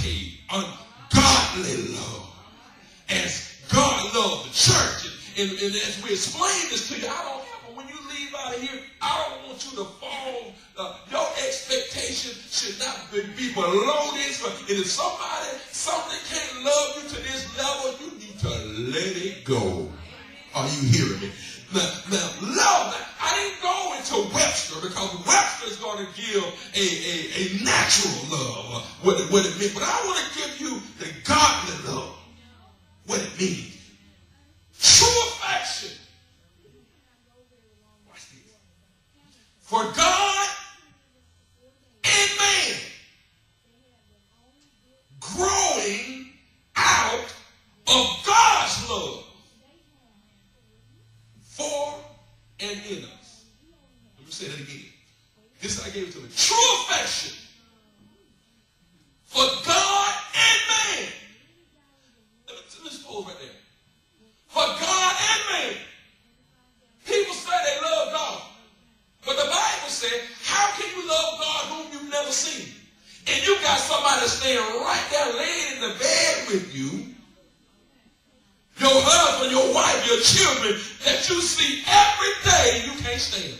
agape, ungodly love. As God loved the church. And as we explain this to you, I don't have, when you leave out of here, I don't want you to fall. Your expectation should not be below this. And if something can't love you to this level, you need to let it go. Are you hearing me? Now love, I didn't go into Webster because Webster is going to give a natural love, what it means. But I want to give you the godly love, what it means. True affection. Watch this. For God and man, growing out of God's love for and in us. Let me say that again. This I gave it to me. True affection for God and man. Let me just pause right there. For God and man. People say they love God. But the Bible said, how can you love God whom you've never seen? And you got somebody staying right there laying in the bed with you. Your husband, your wife, your children that you see every day you can't stand.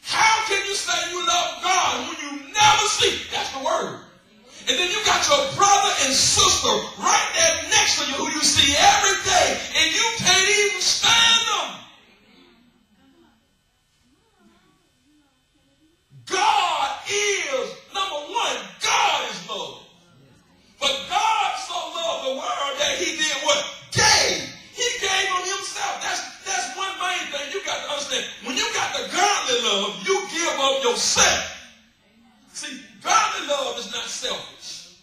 How can you say you love God when you never see? That's the word. And then you got your brother and sister right there next to you who you see every day and you can't even stand them. God is, number one, God is love. But God so loved the world that he did what? Gave. He gave of himself. That's one main thing you got to understand. When you got the godly love, you give up yourself. See, godly love is not selfish.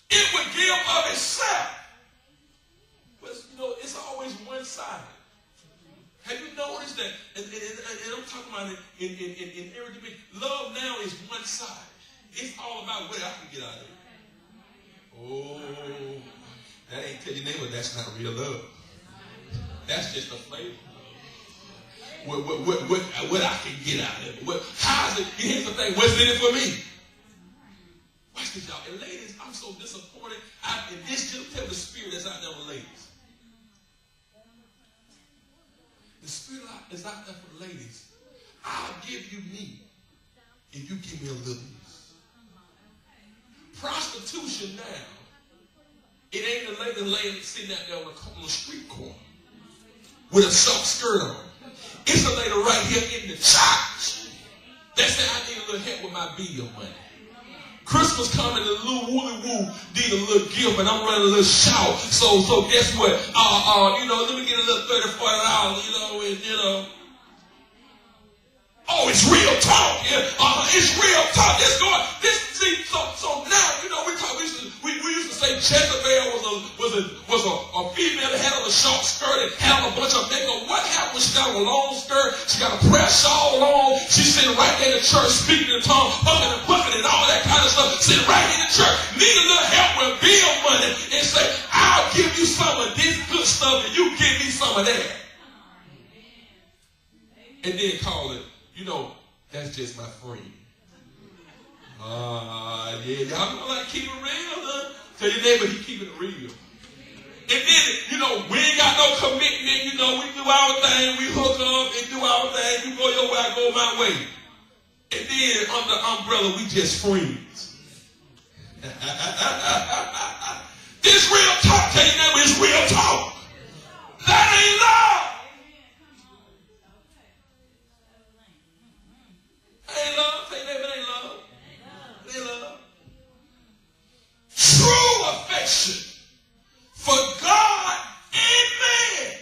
It would give of itself. But, it's always one-sided. Have you noticed that? And I'm talking about it in every dimension. Love now is one-sided. It's all about what I can get out of it. Oh, that ain't tell your neighbor that's not real love. That's just a flavor. What I can get out of it. How is it? Here's the thing. What's in it for me? Watch this, y'all. And ladies, I'm so disappointed. And this just tell the spirit that's out there with ladies. The spirit is out there for the ladies. I'll give you me if you give me a little. Prostitution now, it ain't the lady sitting out there on the street corner with a short skirt on. It's a lady right here in the church that said, I need a little help with my bill money. Christmas coming, the little woolly-woo need a little gift, and I'm running a little shout. So guess what? Let me get a little $30, $40, Oh, it's real talk. It's real talk. So now, we used to say Jezebel was a female that had on a short skirt and had on a bunch of makeup. What happened when she got on a long skirt? She got a prayer shawl on. She's sitting right there in the church speaking in tongues, bucking and bucking and all that kind of stuff. Sitting right in the church. Need a little help with bill money and say, I'll give you some of this good stuff and you give me some of that. And then call it, that's just my friend. Yeah, y'all know like keep it real, huh? Tell your neighbor he keeping it real. And then, we ain't got no commitment, we do our thing, we hook up and do our thing, you go your way, I go my way. And then under the umbrella, we just friends. This real talk, tell your neighbor it's real talk. That ain't love. Ain't love. Say neighbor, ain't love. It ain't love. True affection for God and man,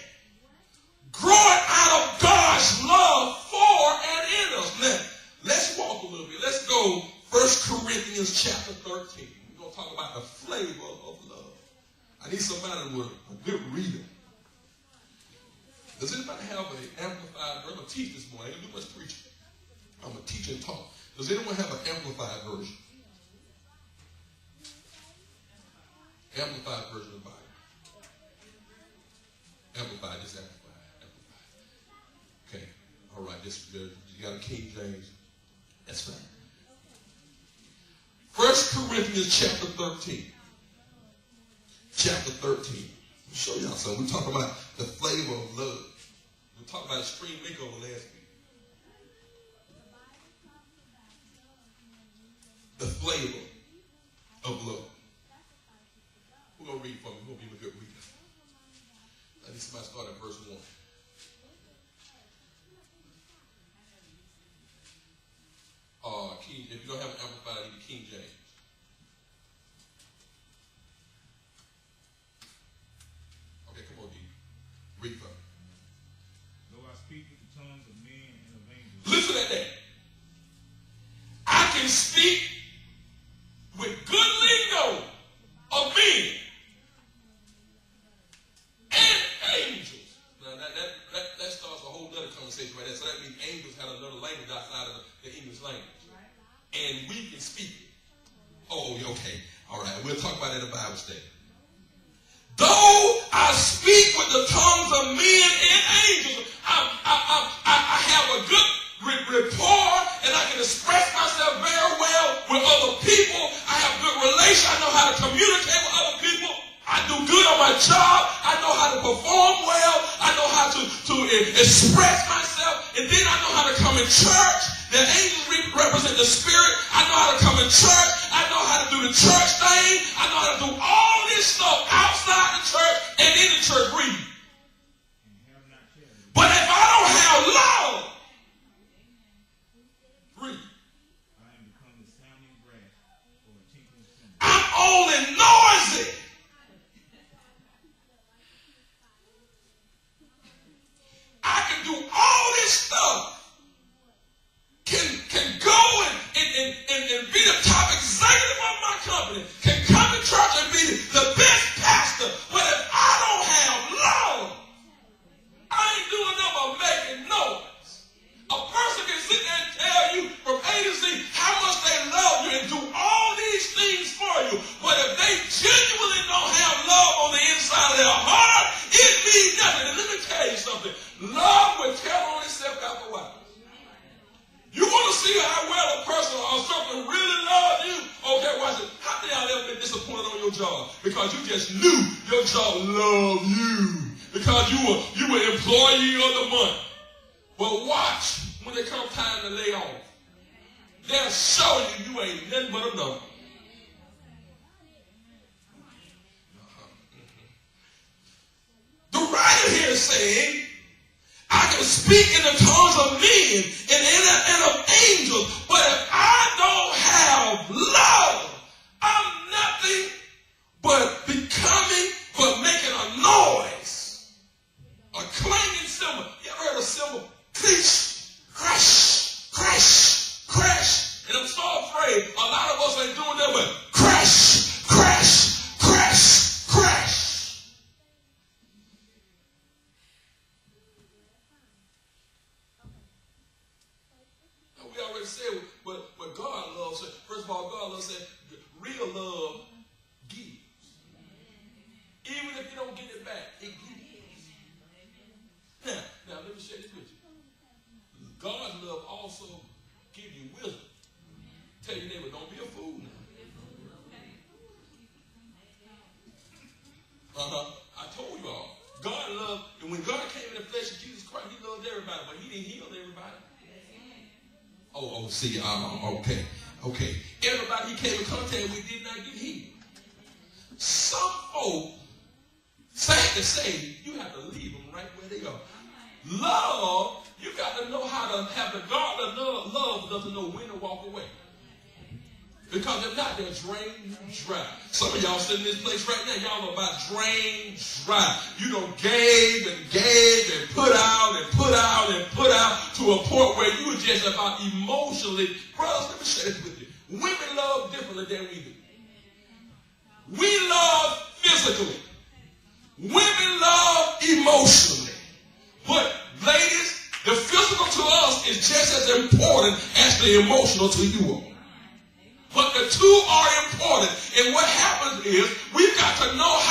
growing out of God's love for and in us. Now, let's walk a little bit. Let's go 1 Corinthians chapter 13. We're going to talk about the flavor of love. I need somebody with a good reader. Does anybody have an amplified version? I'm going to teach this morning. I ain't going to do much preaching. I'm going to teach and talk. Does anyone have an amplified version? Amplified version of the Bible. Amplified, just amplified. You got a King James. That's fine. 1 Corinthians chapter 13. Chapter 13. Let me show y'all something. We talk about the flavor of love. We talked about extreme makeover last week. The flavor of love. Who's going to read for me? Who's going to be a good reader? I need somebody to start at verse 1. If you don't have an amplified, I need King James. Okay, come on, D. Read for me. Though I speak with the tongues of men and of angels. Listen at that. I can speak with good lingo of men and angels. Now that starts a whole other conversation right there. So that means angels had another language outside of the English language. And we can speak it. Oh, okay. All right. We'll talk about it in the Bible study. Though I speak with the tongues of men and angels, I have a good rapport, and I can express myself very well with other people. I have good relations. I know how to communicate with other people. I do good on my job. I know how to perform well. I know how to express myself. And then I know how to come in church. The angels represent the spirit. I know how to come in church. I know how to do the church thing. I know how to do all this stuff outside the church and in the church reading. But if I don't have love, read. I am become the sounding brass or a tinkling cymbal. I'm only noisy. I can do all this stuff. Can go and be the top executive of my company. Can come to church and be the best pastor. But if I don't have love, I ain't doing nothing but making noise. A person can sit there and tell you from A to Z how much they love you and do all these things for you. But if they genuinely don't have love on the inside of their heart, it means nothing. And let me tell you something. Love will tell on itself after a while. You want to see how well a person or something really loves you? Okay, watch it. How many of y'all ever been disappointed on your job because you just knew your job loved you because you were employee of the month? But watch when it comes time to lay off. They'll show you ain't nothing but a number. The writer here is saying, I can speak in the tongues of men and of angels, but if I don't have love, I'm nothing but making a noise, a clanging cymbal. You ever heard a cymbal? Crash, crash, crash, crash. And I'm so afraid a lot of us ain't doing that, but crash, crash, crash, crash. Said what God loves. First of all, God loves said real love gives. Even if you don't get it back, it gives. Now let me share this with you. God's love also gives you wisdom. Tell your neighbor, don't be a fool now. I told you all. God loved, and when God came in the flesh of Jesus Christ, he loved everybody, but he didn't heal everybody. Okay. Everybody he came in contact with did not get healed. Some folk, sad to say, you have to leave them right where they are. Love, you got to know how to have the God of love doesn't know when to walk away. Because if not, they're drained dry. Some of y'all sitting in this place right now, y'all know about drained dry. You done gave and put out and put out and put out to a point where you were just about emotionally. Brothers, let me share this with you. Women love differently than we do. We love physically. Women love emotionally. But ladies, the physical to us is just as important as the emotional to you all. But the two are important. And what happens is we've got to know how